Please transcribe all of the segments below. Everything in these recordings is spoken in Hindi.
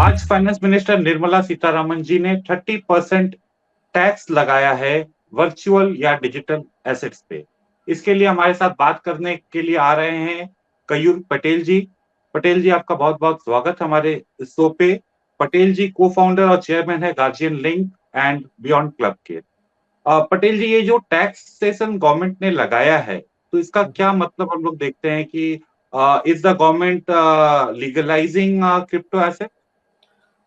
आज फाइनेंस मिनिस्टर निर्मला सीतारमण जी ने 30% टैक्स लगाया है वर्चुअल या डिजिटल एसेट्स पे। इसके लिए हमारे साथ बात करने के लिए आ रहे हैं कयूर पटेल जी। पटेल जी, आपका बहुत बहुत स्वागत हमारे शो पे। पटेल जी को फाउंडर और चेयरमैन है guardian link and beyond club के। पटेल जी, ये जो टैक्सेशन गवर्नमेंट ने लगाया है, तो इसका क्या मतलब हम लोग देखते हैं कि is the government legalising crypto asset?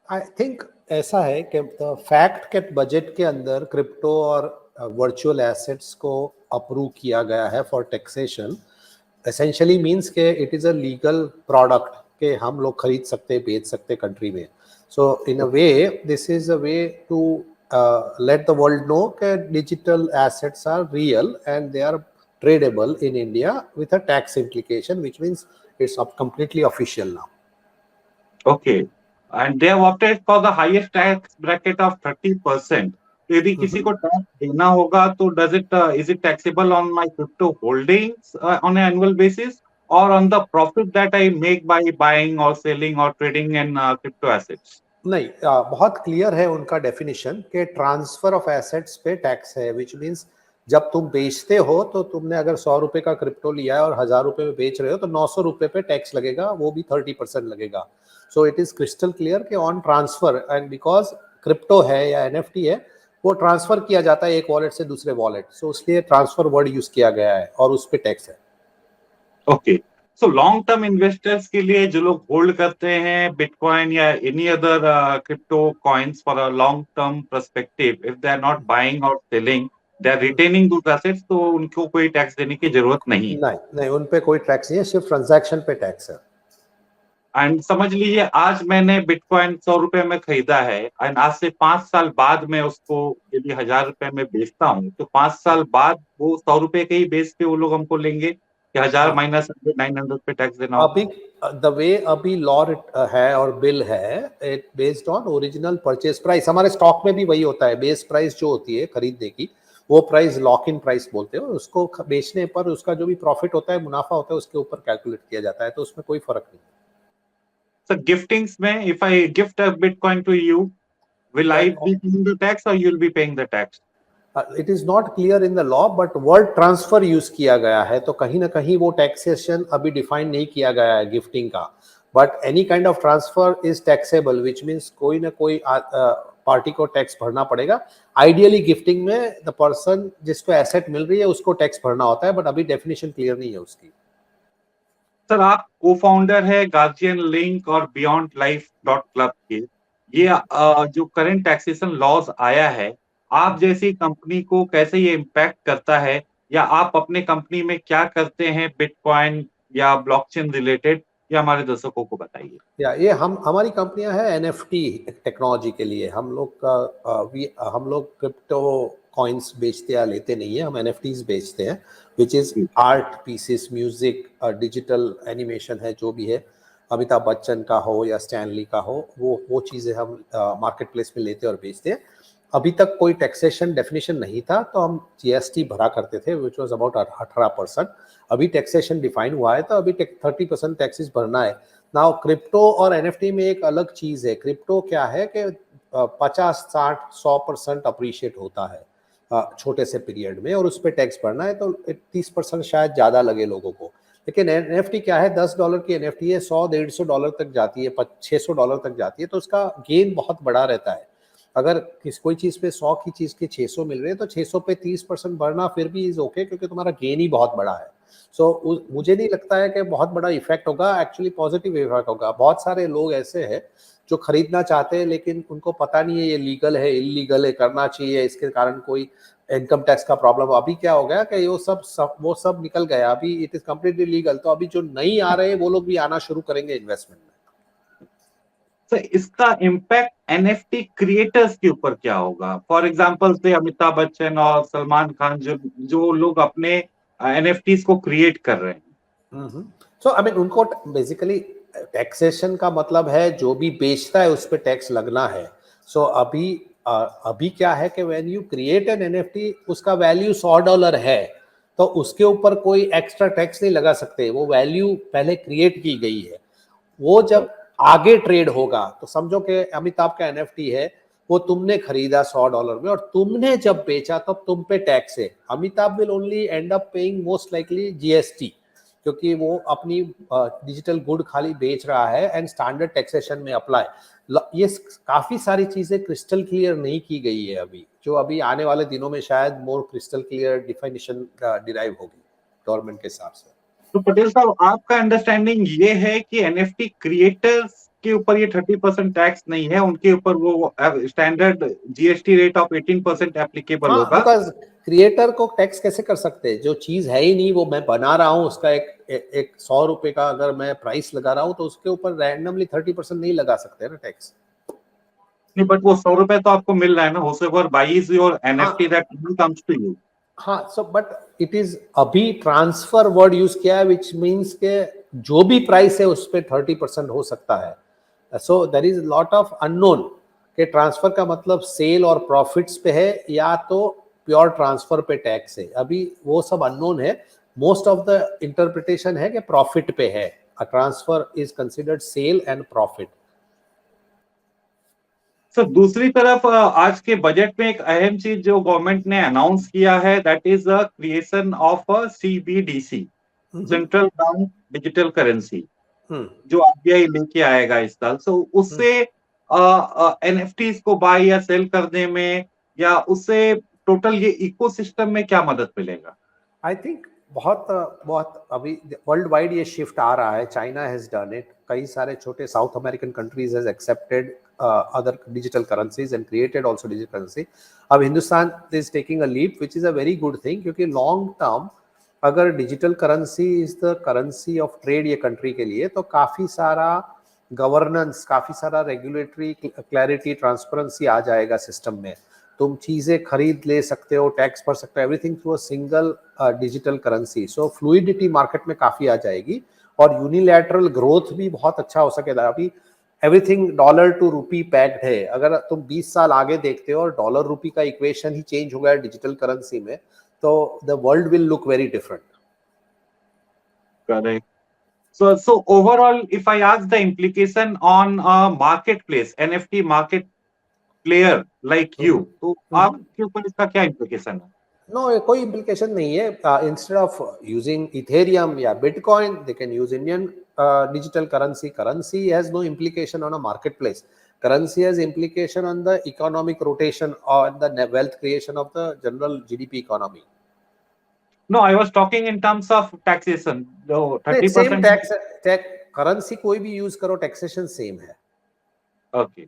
I think ऐसा है कि फैक्ट के बजट के अंदर क्रिप्टो और वर्चुअल एसेट्स को अप्रूव किया गया है फॉर टैक्सेशन। एसेंशियली मींस के it is a legal product के हम लोग खरीद सकते बेच सकते कंट्री में। So in a way this is a way to let the world know कि digital assets are real and they are tradable in India with a tax implication, which means it's completely official now. Okay, and they have opted for the highest tax bracket of 30%। तो यदि किसी को टैक्स देना होगा तो does it is it taxable on my crypto holdings on an annual basis और on the profit that I make by buying और सेलिंग और ट्रेडिंग इन क्रिप्टो एसेट्स? नहीं, बहुत क्लियर है उनका डेफिनेशन कि ट्रांसफर ऑफ एसेट्स पे टैक्स है, विच मीन्स जब तुम बेचते हो तो तुमने अगर 100 रुपए का क्रिप्टो लिया है और 1000 रुपए में बेच रहे हो तो 900 रुपए पे टैक्स लगेगा, वो भी 30% लगेगा। So it is crystal clear कि on transfer and because crypto है या एनएफटी है, वो ट्रांसफर किया जाता है एक वॉलेट से दूसरे वॉलेट, सो इसलिए ट्रांसफर वर्ड यूज किया गया है और उस पर टैक्स है। Okay, so long term investors के लिए जो लोग होल्ड करते हैं बिटकॉइन या any other crypto coins for a long term perspective, if they are not buying और selling, they are retaining those assets, तो उनको कोई टैक्स देने की जरूरत नहीं। नहीं नहीं, उन पे कोई टैक्स नहीं है, सिर्फ ट्रांजैक्शन पे टैक्स है। एंड समझ लीजिए आज मैंने बिटकॉइन 100 रुपए में खरीदा है एंड आज से 5 साल बाद मैं उसको यदि 1000 रुपए में बेचता हूँ, तो 5 साल बाद वो 100 रुपए के ही बेस पे वो लोग हमको लेंगे कि 1000 हाँ, माइनस 900 पे टैक्स देना होगा? अभी द वे अभी लॉ है और बिल है, it based on original purchase price. हमारे स्टॉक में भी वही होता है, बेस प्राइस जो होती है खरीदने की, वो प्राइस लॉक इन प्राइस बोलते हैं, उसको बेचने पर उसका जो भी प्रॉफिट होता है, मुनाफा होता है, उसके ऊपर कैलकुलेट किया जाता है, तो उसमें कोई फर्क नहीं। So giftings में if I gift a Bitcoin to you, will I be paying the tax or you'll be paying the tax? It is not clear in the law, but word transfer use किया गया है, तो कहीं ना कहीं वो टैक्सेशन अभी डिफाइन नहीं किया गया है गिफ्टिंग का। But any kind of transfer is taxable, which means कोई ना कोई पार्टी को टैक्स भरना पड़ेगा। आइडियली गिफ्टिंग में द पर्सन जिसको एसेट मिल रही है उसको टैक्स भरना होता है, बट अभी डेफिनेशन क्लियर नहीं है उसकी। सर, आप को फाउंडर है गार्जियन लिंक और बियॉन्ड लाइफ डॉट क्लब के। ये जो करंट टैक्सेशन लॉज आया है, आप जैसी कंपनी को कैसे ये इम्पैक्ट करता है, या आप अपने कंपनी में क्या करते हैं बिटकॉइन या ब्लॉकचेन रिलेटेड, या हमारे दर्शकों को बताइए। या ये हमारी कंपनियां हैं एनएफटी टेक्नोलॉजी के लिए। हम लोग का हम लोग क्रिप्टो कॉइन्स बेचते या लेते नहीं है, हम एनएफटीज बेचते हैं, which is art pieces, music, digital animation है, जो भी है, अमिताभ बच्चन का हो या स्टैनली का हो, वो चीज़ें हम मार्केट प्लेस में लेते और बेचते हैं। अभी तक कोई टैक्सेशन डेफिनेशन नहीं था, तो हम जीएसटी भरा करते थे, विच वॉज अबाउट 18%। अभी टैक्सेशन डिफाइन हुआ है, तो अभी 30% टैक्सेस भरना है। नाउ क्रिप्टो और एनएफटी में एक अलग चीज है। क्रिप्टो क्या है कि 50, 60, 100% अप्रिशिएट होता है छोटे से पीरियड में, और उस पर टैक्स भरना है, तो 30% शायद ज्यादा लगे लोगों को। लेकिन एनएफटी क्या है, $10 की एनएफटी है, 100-150 डॉलर तक जाती है, $600 तक जाती है, तो उसका गेन बहुत बड़ा रहता है। अगर कोई चीज पे 100 की चीज के 600 मिल रहे हैं, तो 600 पे 30% भरना फिर भी इज ओके, क्योंकि तुम्हारा गेन ही बहुत बड़ा है। मुझे नहीं लगता है कि बहुत बड़ा इफेक्ट होगा, एक्चुअली पॉजिटिव इफेक्ट होगा। बहुत सारे लोग ऐसे हैं जो खरीदना चाहते हैं, लेकिन उनको पता नहीं है ये लीगल है इलीगल है, करना चाहिए, इसके कारण कोई इनकम टैक्स का प्रॉब्लम। अभी क्या हो गया कि वो सब निकल गया, अभी इट इज कम्प्लीटली लीगल, तो अभी जो नहीं आ रहे हैं वो लोग भी आना शुरू करेंगे इन्वेस्टमेंट में। तो इसका इम्पैक्ट एनएफटी क्रिएटर्स के ऊपर क्या होगा? फॉर एग्जांपल से अमिताभ बच्चन और सलमान खान, जो जो लोग अपने एनएफटीज को क्रिएट कर रहे हैं। सो आई मीन उनको बेसिकली टैक्सेशन का मतलब है जो भी बेचता है उस पर टैक्स लगना है। सो अभी क्या है कि when you create an NFT, उसका वैल्यू $100 है, तो उसके ऊपर कोई एक्स्ट्रा टैक्स नहीं लगा सकते, वो वैल्यू पहले क्रिएट की गई है। वो जब आगे ट्रेड होगा, तो समझो कि अमिताभ का एनएफटी है, वो तुमने खरीदा $100 में और तुमने जब बेचा तब तुम पे टैक्स है। Amitabh will only and up paying most likely GST, क्योंकि वो अपनी डिजिटल गुड खाली बेच रहा है एंड स्टैंडर्ड टैक्सेशन में अप्लाई। ये काफी सारी चीजें क्रिस्टल क्लियर नहीं की गई है अभी, जो अभी आने वाले दिनों में शायद मोर क्रिस्टल क्लियर डिफिनेशन डिराइव होगी गवर्नमेंट के हिसाब से। तो पटेल साहब, आपका अंडरस्टैंडिंग ये है कि एनएफटी क्रिएटर्स के ऊपर ये 30% टैक्स नहीं है, उनके ऊपर वो standard GST rate of 18% applicable होगा। बिकॉज क्रिएटर को टैक्स कैसे कर सकते हैं, जो चीज है ही नहीं, वो मैं बना रहा हूँ, उसका एक $100 का अगर मैं प्राइस लगा रहा हूँ तो उसके ऊपर रैंडमली 30% नहीं लगा सकते ना टैक्स। नहीं, बट वो $100 तो आपको मिल रहा है ना, whosoever buys your NFT that comes to you। हाँ, सो बट इट इज अभी ट्रांसफर वर्ड यूज किया है, विच मीन्स के जो भी प्राइस है उस पर 30% हो सकता है। So there is lot of unknown के ट्रांसफर का मतलब सेल और प्रॉफिट्स पे है या तो प्योर ट्रांसफर पे टैक्स है, अभी वो सब अननोन है। मोस्ट ऑफ द इंटरप्रिटेशन है कि प्रॉफिट पे है, a transfer is considered sale and profit. Sir, दूसरी तरफ आज के बजट में एक अहम चीज जो गवर्नमेंट ने अनाउंस किया है, that is the creation of a CBDC, central bank digital currency, जो आरबीआई लेके आएगा इस साल। सो उससे एनएफटीज को बाय या सेल करने में, या उससे टोटल ये इकोसिस्टम में क्या मदद मिलेगा? आई थिंक बहुत बहुत अभी वर्ल्ड वाइड ये शिफ्ट आ रहा है। चाइना हैज डन इट, कई सारे छोटे south American countries has accepted other digital currencies and created also digital currency. अब Hindustan is taking a leap which is a very good thing, क्योंकि long term अगर digital currency is the currency of trade ये कंट्री के लिए, तो काफी सारा गवर्नेंस, काफी सारा रेगुलेटरी क्लैरिटी, ट्रांसपेरेंसी आ जाएगा सिस्टम में। तुम चीजें खरीद ले सकते हो, टैक्स भर सकते हो, everything through a single digital currency. So fluidity market में काफी आ जाएगी और यूनिलैटरल ग्रोथ भी बहुत अच्छा हो सकेगा। अभी एवरीथिंग डॉलर टू रूपी पैक्ड है, अगर तुम 20 साल आगे देखते हो और डॉलर रूपी का इक्वेशन ही चेंज हो गया डिजिटल करेंसी में, तो the world will look very different. Correct. So overall, if I ask the implication on a marketplace, NFT market player like you, तो आपके ऊपर इसका क्या implication है? No, कोई implication नहीं है. Instead of using Ethereum या Bitcoin, they can use Indian digital currency. Currency has no implication on a marketplace. Currency has implication on the economic rotation or the wealth creation of the general GDP economy. No, I was talking in terms of taxation. So 30% same tax currency कोई भी use करो, taxation same है. Okay.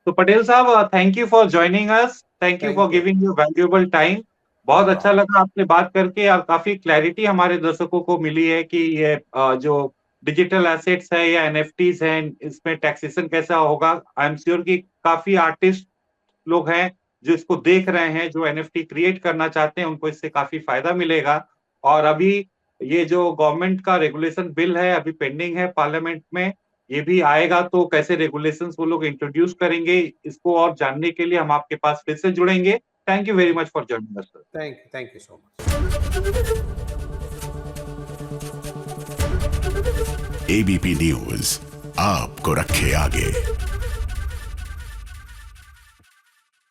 So Patel साहब, thank you for joining us. Thank you for giving your valuable time. बहुत अच्छा लगा आपसे बात करके और काफी क्लैरिटी हमारे दर्शकों को मिली है कि ये जो डिजिटल एसेट्स है या एनएफटीज हैं, इसमें टैक्सेशन कैसा होगा। आई एम श्योर कि काफी आर्टिस्ट लोग हैं जो इसको देख रहे हैं, जो एनएफटी क्रिएट करना चाहते हैं, उनको इससे काफी फायदा मिलेगा। और अभी ये जो गवर्नमेंट का रेगुलेशन बिल है अभी पेंडिंग है पार्लियामेंट में, ये भी आएगा तो कैसे रेगुलेशंस वो लोग इंट्रोड्यूस करेंगे, इसको और जानने के लिए हम आपके पास फिर से जुड़ेंगे। Thank you very much for joining us sir. Thank you so much. ABP news आपको रखे आगे।